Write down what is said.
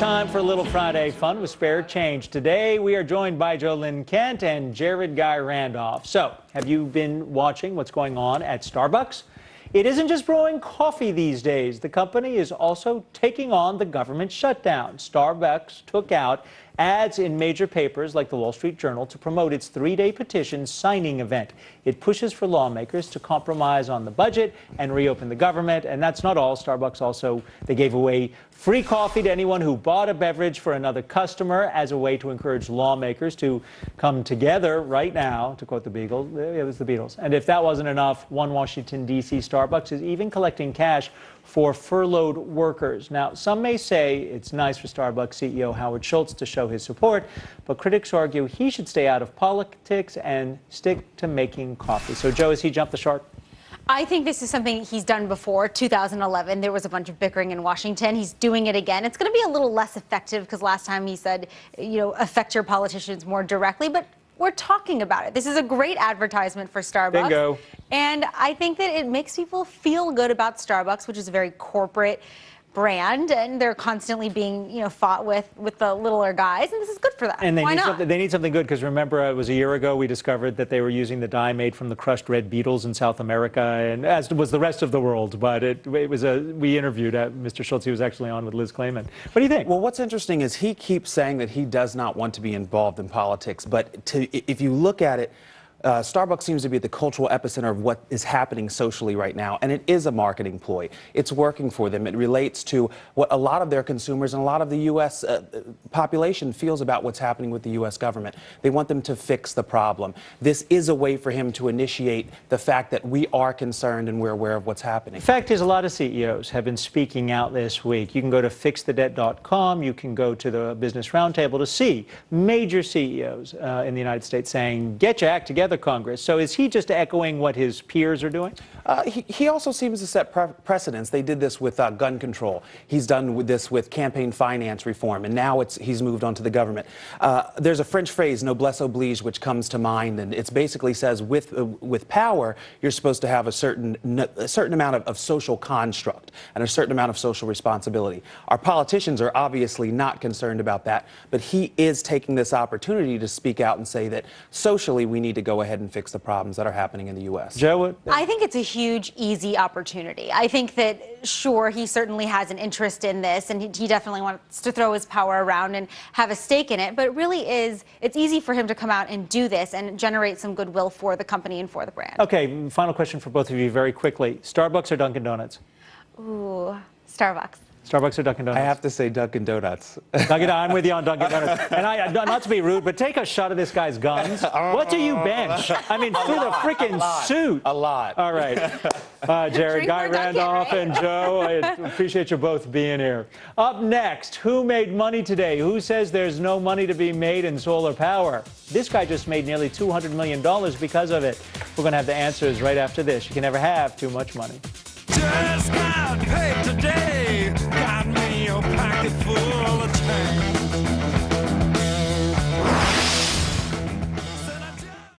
Time for a little Friday fun with spare change. Today we are joined by Jolynn Kent and Jarrod Randolph. So, have you been watching what's going on at Starbucks? It isn't just brewing coffee these days. The company is also taking on the government shutdown. Starbucks took out ads in major papers like the Wall Street Journal to promote its three-day petition signing event. It pushes for lawmakers to compromise on the budget and reopen the government. And that's not all. Starbucks also, they gave away free coffee to anyone who bought a beverage for another customer as a way to encourage lawmakers to come together right now, to quote the Beatles. It was the Beatles. And if that wasn't enough, one Washington, D.C. Starbucks is even collecting cash for furloughed workers. Now, some may say it's nice for Starbucks CEO Howard Schultz to show his support, but critics argue he should stay out of politics and stick to making coffee. So, Joe, has he jumped the shark? I think this is something he's done before. 2011, there was a bunch of bickering in Washington. He's doing it again. It's going to be a little less effective because last time he said, affect your politicians more directly, but we're talking about it. This is a great advertisement for Starbucks. Bingo. And I think that it makes people feel good about Starbucks, which is a very corporate brand, and they're constantly being, fought with the littler guys, and this is good for them. And Why not? They need something good, because remember, it was a year ago we discovered that they were using the dye made from the crushed red beetles in South America, and as was the rest of the world. But we interviewed Mr. Schultz. He was actually on with Liz Clayman. What do you think? Well, what's interesting is he keeps saying that he does not want to be involved in politics, but if you look at it, Starbucks seems to be at the cultural epicenter of what is happening socially right now, and it is a marketing ploy. It's working for them. It relates to what a lot of their consumers and a lot of the U.S. Population feels about what's happening with the U.S. government. They want them to fix the problem. This is a way for him to initiate the fact that we are concerned and we're aware of what's happening. The fact is, a lot of CEOs have been speaking out this week. You can go to fixthedebt.com. You can go to the Business Roundtable to see major CEOs in the United States saying, get your act together, Congress. So is he just echoing what his peers are doing? He also seems to set precedents. They did this with gun control. He's done this with campaign finance reform, and now he's moved on to the government. There's a French phrase, noblesse oblige, which comes to mind, and it basically says with power, you're supposed to have a certain amount of social construct and a certain amount of social responsibility. Our politicians are obviously not concerned about that, but he is taking this opportunity to speak out and say that socially we need to go ahead and fix the problems that are happening in the U.S. Joe? I think it's a huge, easy opportunity. I think that, sure, he certainly has an interest in this, and he definitely wants to throw his power around and have a stake in it, but it really is, it's easy for him to come out and do this and generate some goodwill for the company and for the brand. Okay, final question for both of you very quickly. Starbucks or Dunkin' Donuts? Ooh, Starbucks. Starbucks or Dunkin' Donuts? I have to say Dunkin' Donuts. I'm with you on Dunkin' Donuts. And not to be rude, but take a shot of this guy's guns. What do you bench? I mean, through the freaking suit. A lot. All right. Jarrod, Randolph, right? and Joe, I appreciate you both being here. Up next, who made money today? Who says there's no money to be made in solar power? This guy just made nearly $200 million because of it. We're going to have the answers right after this. You can never have too much money. Just got paid today, got me a pocket full.